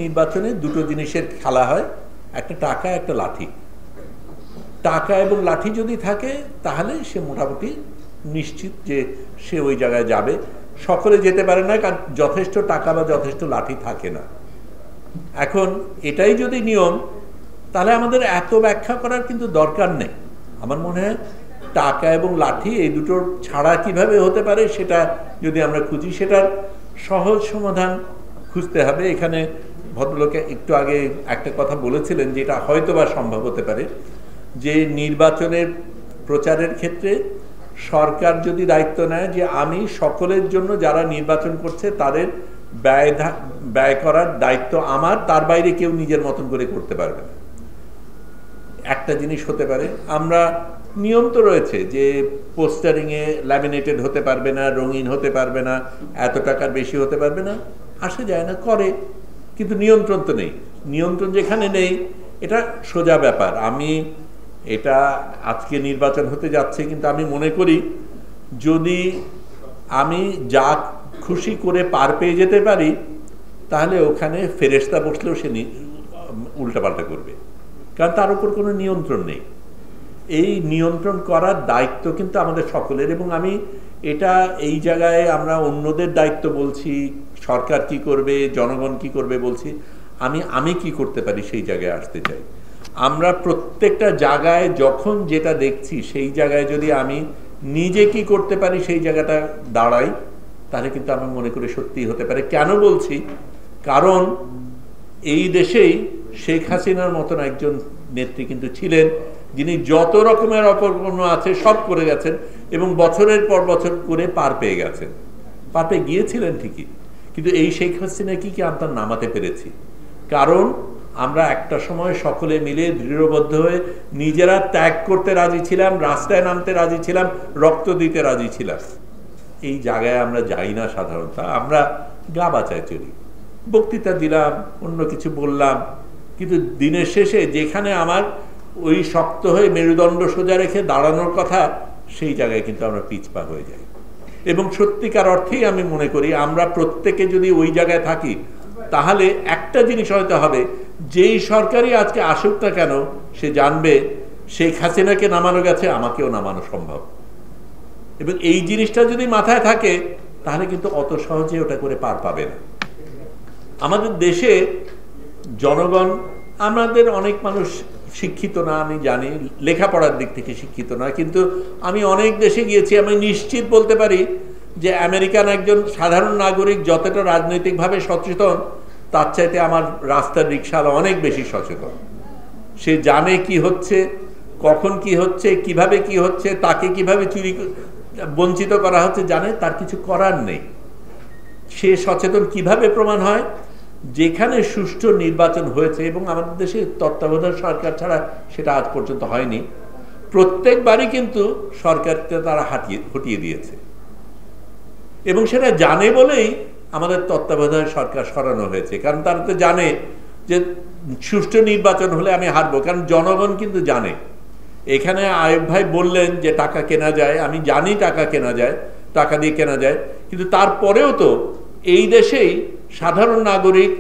নির্বাচনে দুটো জিনিসের খেলা হয়, একটা টাকা, একটা লাঠি। টাকা এবং লাঠি যদি থাকে তাহলে সে মোটামুটি নিশ্চিত যে সে ওই জায়গায় যাবে। সকলে যেতে পারে না, কারণ যথেষ্ট টাকা বা যথেষ্ট লাঠি থাকে না। এখন এটাই যদি নিয়ম, তাহলে আমাদের এত ব্যাখ্যা করার কিন্তু দরকার নেই। আমার মনে হয় টাকা এবং লাঠি এই দুটোর ছাড়া কিভাবে হতে পারে সেটা যদি আমরা খুঁজি, সেটার সহজ সমাধান খুঁজতে হবে। এখানে ভদ্রলোকে একটু আগে একটা কথা বলেছিলেন যে এটা হয়তো বা সম্ভব হতে পারে, যে নির্বাচনের প্রচারের ক্ষেত্রে সরকার যদি দায়িত্ব নেয় যে আমি সকলের জন্য যারা নির্বাচন করছে তাদের ব্যয় করার দায়িত্ব আমার, তার বাইরে কেউ নিজের মতন করে করতে পারবে না। একটা জিনিস হতে পারে, আমরা নিয়ম তো রয়েছে যে পোস্টারিংয়ে ল্যামিনেটেড হতে পারবে না, রঙিন হতে পারবে না, এত টাকার বেশি হতে পারবে না, আসে যায় না করে, কিন্তু নিয়ন্ত্রণ তো নেই। নিয়ন্ত্রণ যেখানে নেই, এটা সোজা ব্যাপার। আমি এটা আজকে নির্বাচন হতে যাচ্ছে, কিন্তু আমি মনে করি যদি আমি যা খুশি করে পার পেয়ে যেতে পারি, তাহলে ওখানে ফেরেশতা বসলেও সে উল্টাপাল্টা করবে, কারণ তার উপর কোনো নিয়ন্ত্রণ নেই। এই নিয়ন্ত্রণ করার দায়িত্ব কিন্তু আমাদের সকলের, এবং আমি এটা এই জায়গায় আমরা অন্যদের দায়িত্ব বলছি, সরকার কি করবে, জনগণ কি করবে বলছি, আমি কি করতে পারি সেই জায়গায় আসতে চাই। আমরা প্রত্যেকটা জায়গায় যখন যেটা দেখছি সেই জায়গায় যদি আমি নিজে কি করতে পারি সেই জায়গাটা দাঁড়াই, তাহলে কিন্তু আমি মনে করি সত্যিই হতে পারে। কেন বলছি? কারণ এই দেশেই শেখ হাসিনার মতন একজন নেত্রী কিন্তু ছিলেন, যিনি যত রকমের অপকর্ম আছে সব করে গেছেন এবং বছরের পর বছর করে পার পেয়ে গেছেন। পার পেয়ে গিয়েছিলেন ঠিকই, কিন্তু এই শেখ হাসিনা কি আমরা নামাতে পেরেছি? কারণ আমরা একটা সময় সকলে মিলে দৃঢ়বদ্ধ হয়ে নিজেরা ত্যাগ করতে রাজি ছিলাম, রাস্তায় নামতে রাজি ছিলাম, রক্ত দিতে রাজি ছিলাম। এই জায়গায় আমরা যাই না সাধারণত, আমরা গা বাঁচায় চলি, বক্তৃতা দিলাম, অন্য কিছু বললাম, কিন্তু দিনের শেষে যেখানে আমার ওই শক্ত হয়ে মেরুদণ্ড সোজা রেখে দাঁড়ানোর কথা, সেই জায়গায় কিন্তু আমরা পিছপা হয়ে যাই। এবং সত্যিকার অর্থেই আমি মনে করি আমরা প্রত্যেকে যদি ওই জায়গায় থাকি, তাহলে একটা জিনিস হয়তো হবে, যেই সরকারই আজকে আসুক না কেন, সে জানবে শেখ হাসিনাকে নামানো গেছে, আমাকেও নামানো সম্ভব। এবং এই জিনিসটা যদি মাথায় থাকে, তাহলে কিন্তু অত সহজে ওটা করে পার পাবে না। আমাদের দেশে জনগণ, আমাদের অনেক মানুষ শিক্ষিত না, আমি জানি, লেখাপড়ার দিক থেকে শিক্ষিত না, কিন্তু আমি অনেক দেশে গিয়েছি, আমি নিশ্চিত বলতে পারি যে আমেরিকান একজন সাধারণ নাগরিক যতটা রাজনৈতিকভাবে সচেতন, তার চাইতে আমার রাস্তার রিক্সাওয়ালা অনেক বেশি সচেতন। সে জানে কি হচ্ছে, কখন কি হচ্ছে, কিভাবে কি হচ্ছে, তাকে কিভাবে বঞ্চিত করা হচ্ছে জানে, তার কিছু করার নেই। সে সচেতন কিভাবে প্রমাণ হয়? যেখানে সুষ্ঠু নির্বাচন হয়েছে, এবং আমাদের দেশে তত্ত্বাবধায়ক সরকার ছাড়া সেটা আজ পর্যন্ত হয়নি, প্রত্যেকবারই কিন্তু সরকারকে তারা হটিয়ে দিয়েছে, এবং সেটা জানে বলেই আমাদের তত্ত্বাবধায়ক সরকার সরানো হয়েছে। কারণ তারা তো জানে যে সুষ্ঠু নির্বাচন হলে আমি হারবো, কারণ জনগণ কিন্তু জানে। এখানে আয়ুব ভাই বললেন যে টাকা কেনা যায়, আমি জানি টাকা কেনা যায়, টাকা দিয়ে কেনা যায়, কিন্তু তারপরেও তো এই দেশেই সাধারণ নাগরিক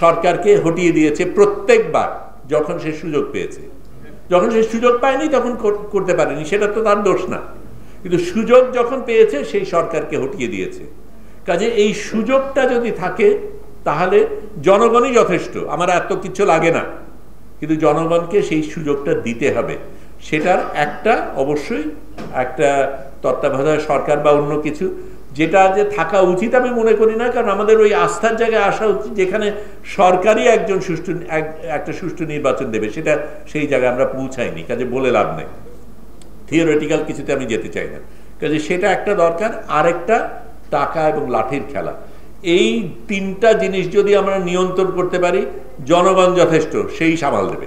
সরকারকে হটিয়ে দিয়েছে প্রত্যেকবার যখন সে সুযোগ পেয়েছে। যখন সে সুযোগ পায়নি তখন করতে পারেনি, সেটা তো তার দোষ না, কিন্তু সুযোগ যখন পেয়েছে সেই সরকারকে হটিয়ে দিয়েছে। কাজে এই সুযোগটা যদি থাকে, তাহলে জনগণই যথেষ্ট, আমার এত কিছু লাগে না, কিন্তু জনগণকে সেই সুযোগটা দিতে হবে। সেটার একটা অবশ্যই একটা তত্ত্বাবধায়ক সরকার বা অন্য কিছু, যেটা যে থাকা উচিত আমি মনে করি না, কারণ আমাদের ওই আস্থার জায়গায় আসা উচিত যেখানে সরকারই একজন একটা সুষ্ঠু নির্বাচন দেবে, সেটা সেই জায়গায় আমরা পৌঁছাইনি। কাজে বলে লাভ নেই, থিওরিটিক্যাল কিছুতে আমি যেতে চাই না। কাজে সেটা একটা দরকার। আরেকটা টাকা এবং লাঠির খেলা, এই তিনটা জিনিস যদি আমরা নিয়ন্ত্রণ করতে পারি, জনগণ যথেষ্ট, সেই সামাল দেবে।